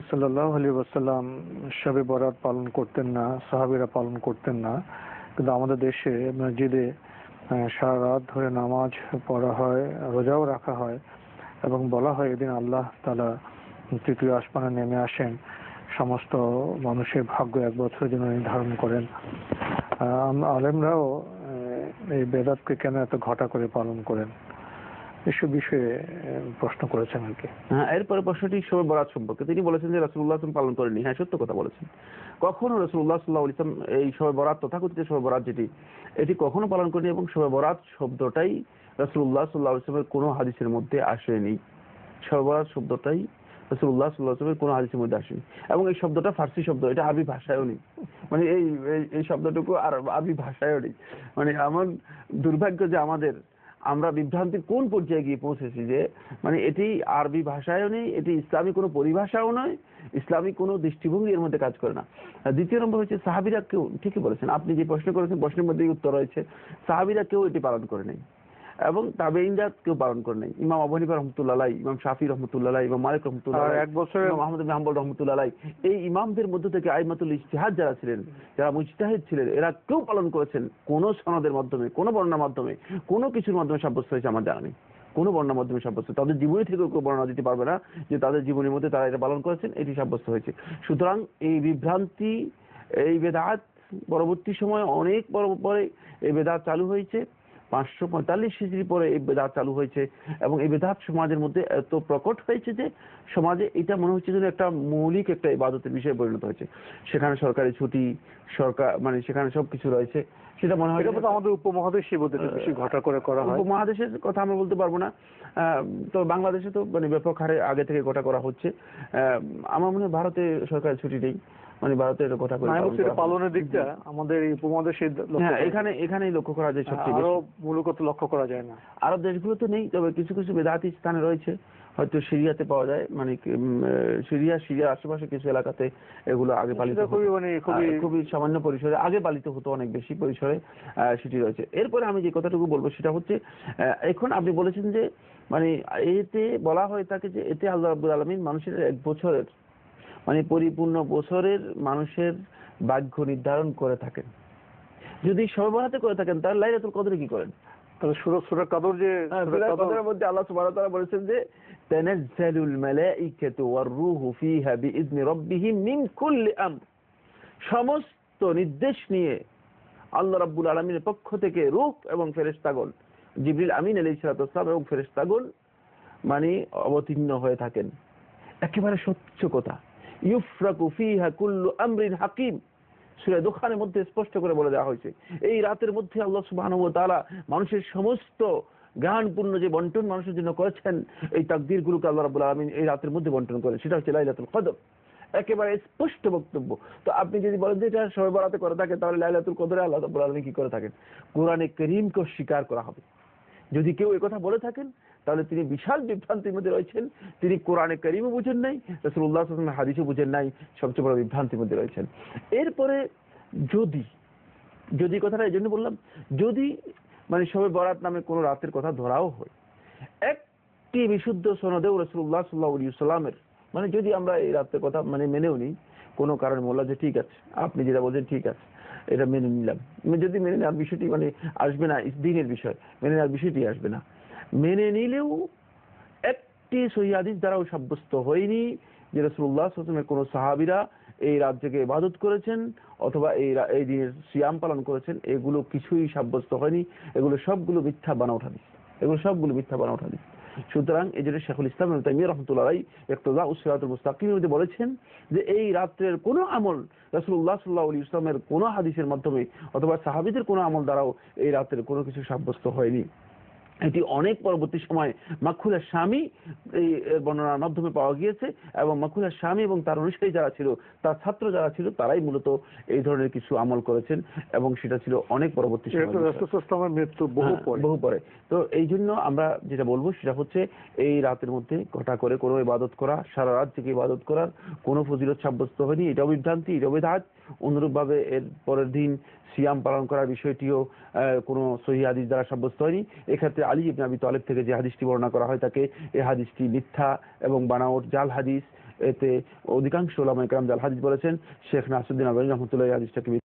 সাল্লাল্লাহু আলাইহি ওয়াসাল্লাম শবে বরাত পালন করতেন না, সাহাবীরা পালন করতেন না, কিন্তু আমাদের দেশে মসজিদে সারা রাত ধরে নামাজ পড়া হয়, রোজাও রাখা হয় এবং বলা হয় এদিন আল্লাহ তাআলা তৃতীয় আসমানে নেমে আসেন, সমস্ত মানুষের ভাগ্য এক বছরের জন্য নির্ধারণ করেন। আলেমরাও এই বেদাতকে কেন এত ঘটা করে পালন করেন এসব বিষয়ে প্রশ্ন করেছেন আর কি। হ্যাঁ, এরপরে প্রশ্নটি শবে বরাত সম্পর্কে। তিনি বলেছেন যে রাসূলুল্লাহ পালন করেননি। হ্যাঁ, সত্য কথা বলেছেন। কখনো রাসূলুল্লাহ সাল্লাল্লাহু আলাইহি ওয়াসাল্লাম এই শবে বরাত, তথাকথিত শবে বরাত এটি কখনো পালন করেনি এবং শবে বরাত শব্দটাই রাসূলুল্লাহ সাল্লাল্লাহু আলাইহি ওয়াসাল্লামের কোনো হাদিসের মধ্যে আসেনি। শবে বরাত শব্দটাই রাসূলুল্লাহ সাল্লাল্লাহু আলাইহি ওয়াসাল্লামের কোনো হাদিসের মধ্যে আসেনি এবং এই শব্দটা ফার্সি শব্দ, এটা আরবি ভাষায়ও নেই। মানে এই শব্দটুকু আর আরবি ভাষায়ও নেই। মানে এমন দুর্ভাগ্য যে আমরা বিভ্রান্তির কোন পর্যায়ে গিয়ে পৌঁছেছি যে মানে এটি আরবি ভাষায়ও নেই, এটি ইসলামী কোনো পরিভাষাও নয়, ইসলামী কোনো দৃষ্টিভঙ্গি এর মধ্যে কাজ করে না। দ্বিতীয় নম্বর হচ্ছে সাহাবীরা কেউ, ঠিকই বলেছেন আপনি যে প্রশ্ন করেছেন, প্রশ্নের মধ্যেই উত্তর রয়েছে, সাহাবীরা কেউ এটি পালন করে নাই এবং তাবেঈনরা কেউ পালন করে নাই। ইমাম আবু হানিফা রাহমাতুল্লাহ আলাইহি, ইমাম শাফি রাহমাতুল্লাহ আলাইহি, ইমাম মালিক রাহমাতুল্লাহ আলাইহি, এক বছর ইমাম আহমদ ইবনে হাম্বল রাহমাতুল্লাহ আলাইহি, এই ইমামদের মধ্য থেকে আইমাতুল ইজতিহাদ যারা ছিলেন, যারা মুজতাহিদ ছিলেন, এরা কেউ পালন করেছেন কোন সনদের মাধ্যমে, কোন বর্ণনার মাধ্যমে, কোনো কিছুর মাধ্যমে সাব্যস্ত হয়েছে আমার জানা নেই। কোনো বর্ণনার মাধ্যমে সাব্যস্ত, তাদের জীবনী থেকে কেউ বর্ণনা দিতে পারবে না যে তাদের জীবনের মধ্যে তারা এটা পালন করেছেন, এটি সাব্যস্ত হয়েছে। সুতরাং এই বিভ্রান্তি, এই বেদাত পরবর্তী সময় অনেক পরে এই বেদাত চালু হয়েছে। 545 হিজরি পরে এই বেদাত চালু হয়েছে এবং এই বেদাত সমাজের মধ্যে এত প্রকট হয়েছে যে সমাজে এটা মনে হচ্ছে যেন একটা মৌলিক একটা ইবাদতের বিষয়ে পরিণত হয়েছে। সেখানে সরকারি ছুটি, সরকার মানে সেখানে সবকিছু রয়েছে, সেটা মনে হয় আমাদের উপমহাদেশে বেশি ঘটা করে করা হয়। উপমহাদেশের কথা আমরা বলতে পারবো না, তো বাংলাদেশে তো মানে ব্যাপক হারে আগে থেকে ঘটা করা হচ্ছে। আমার মনে হয় ভারতে সরকারি ছুটি নেই, মানে ভারতের কথা পালনের দিকটা আমাদের এই উপমহাদেশে এখানেই লক্ষ্য করা যায় সবচেয়ে বেশি, মূলত লক্ষ্য করা যায় না। আরব দেশগুলোতে নেই, তবে কিছু কিছু বেদাতি স্থানে রয়েছে, হয়তো সিরিয়াতে পাওয়া যায়, মানে সিরিয়ার আশেপাশে কিছু এলাকাতে এগুলো আগে পালিত, খুবই সামান্য পরিসরে আগে পালিত হতো, অনেক বেশি পরিসরে সেটি রয়েছে। এরপরে আমি যে কথাটুকু বলবো সেটা হচ্ছে, এখন আপনি বলেছেন যে মানে এতে বলা হয়ে থাকে যে এতে আল্লাহ রাব্বুল আলামিন মানুষের এক বছরের মানে পরিপূর্ণ বছরের মানুষের ভাগ্য নির্ধারণ করে থাকেন। যদি শবে বরাতে করে থাকেন তাহলে লাইলাতুল কদরে কি করেন? তাহলে সূরা কদর যে কদরের মধ্যে আল্লাহ সুবহানাহু ওয়া তাআলা বলেছেন যে তানাজ্জালুল মালাঈকাতু ওয়ার রূহু ফিহা বিইذনি রাব্বিহিম মিন কুল্লি আমর, সমস্ত নির্দেশ নিয়ে আল্লাহ রাব্বুল আলামিনের পক্ষ থেকে রূহ এবং ফেরেশতাগণ, জিবরিল আমিন আলাইহিস সালাতু ওয়াস সালাম এবং ফেরেশতাগণ মানে অবতীর্ণ হয়ে থাকেন। একেবারে সত্য কথা। ইউফরাকু ফিহা কুল্লু আমরিন হাকিম, সূরা দুখানের মধ্যে স্পষ্ট করে বলে দেওয়া হয়েছে এই রাতের মধ্যে আল্লাহ সুবহানাহু ওয়া তাআলা মানুষের সমস্ত জ্ঞানপূর্ণ যে বন্টন মানুষের জন্য করেছেন, এই তাকদীরগুলোকে আল্লাহ রাব্বুল আলামিন এই রাতের মধ্যে বন্টন করেন, সেটা হচ্ছে লাইলাতুল কদর। একেবারে স্পষ্ট বক্তব্য। তো আপনি যদি বলেন যে এটা শবে বরাতে করে থাকে, তাহলে লাইলাতুল কদরে আল্লাহ রাব্বুল আলামিন কি করে থাকেন? কোরআনে কারীমকে স্বীকার করা হবে। যদি কেউ এই কথা বলে থাকেন তাহলে তিনি বিশাল বিভ্রান্তির মধ্যে রয়েছেন, তিনি কোরআনে কারীমও বুঝেন নাই, রাসূলুল্লাহ সাল্লাল্লাহু আলাইহি ওয়াসাল্লামের হাদিসও বুঝেন নাই, সবচেয়ে বড় বিভ্রান্তির মধ্যে রয়েছেন। এরপরে যদি কথাটা এই জন্য বললাম, যদি মানে শবে বরাত নামে কোনো রাতের কথা ধরাও হয়, একটি বিশুদ্ধ সনদেও রাসূলুল্লাহ সাল্লাল্লাহু আলাইহি ওয়াসাল্লামের মানে যদি আমরা এই রাতের কথা মানে মেনেও নিই, কোনো কারণে বললাম যে ঠিক আছে আপনি যেটা বলছেন ঠিক আছে এটা মেনে নিলাম, যদি মেনে নেওয়ার বিষয়টি মানে আসবে না দিনের বিষয়, মেনে নেওয়ার বিষয়টি আসবে না, মেনে নিলেও একটি সহিহ হাদিস দ্বারাও সাব্যস্ত হয়নি যে রাসূলুল্লাহ সাল্লাল্লাহু আলাইহি ওয়াসাল্লামের কোনো সাহাবীরা এই রাত জেগে ইবাদত করেছেন অথবা এই দিনের সিয়াম পালন করেছেন, এগুলো কিছুই সাব্যস্ত হয়নি। এগুলো সবগুলো মিথ্যা বানাওয়া হাদিস। সুতরাং এই জন্য শেখুল ইসলাম ইবনে তাইমিয়া রাহমাতুল্লাহ আলাইহি ইকতিদাউস সিরাতুল মুস্তাকিমের মধ্যে বলেছেন যে এই রাত্রের কোনো আমল রাসূলুল্লাহ সাল্লাল্লাহু আলাইহি ওয়াসাল্লামের কোনো হাদিসের মাধ্যমে অথবা সাহাবীদের কোনো আমল দ্বারাও এই রাতের কোনো কিছু সাব্যস্ত হয়নি। এটি অনেক পরবর্তী সময় মাকহুল আশ-শামী এই বর্ণনার মাধ্যমে পাওয়া গিয়েছে এবং মাকহুল আশ-শামী এবং তার অনুসারী যারা ছিল, তার ছাত্র যারা ছিল, তারাই মূলত এই ধরনের কিছু আমল করেছেন এবং সেটা ছিল অনেক পরবর্তী সময়, রাসূলুল্লাহর মৃত্যু বহু পরে। তো এই জন্য আমরা যেটা বলবো সেটা হচ্ছে এই রাতের মধ্যে ঘটা করে কোনো ইবাদত করা, সারা রাত থেকে ইবাদত করার কোনো ফজিলত সাব্যস্ত হয়নি, এটাও বিভ্রান্তি, এটাও বিদআত। অনুরূপভাবে এর পরের দিন সিয়াম পালন করার বিষয়টিও কোনো সহিহ হাদিস দ্বারা সাব্যস্ত হয়নি। এক্ষেত্রে আলী ইবনে আবি তালেব থেকে যে হাদিসটি বর্ণনা করা হয় তাকে এই হাদিসটি মিথ্যা এবং বানাওয়াট জাল হাদিস এতে অধিকাংশ ওলামায়ে কেরাম জাল হাদিস বলেছেন। শেখ নাসিরউদ্দিন আলবানী রহমতুল্লাহ হাদিসটাকে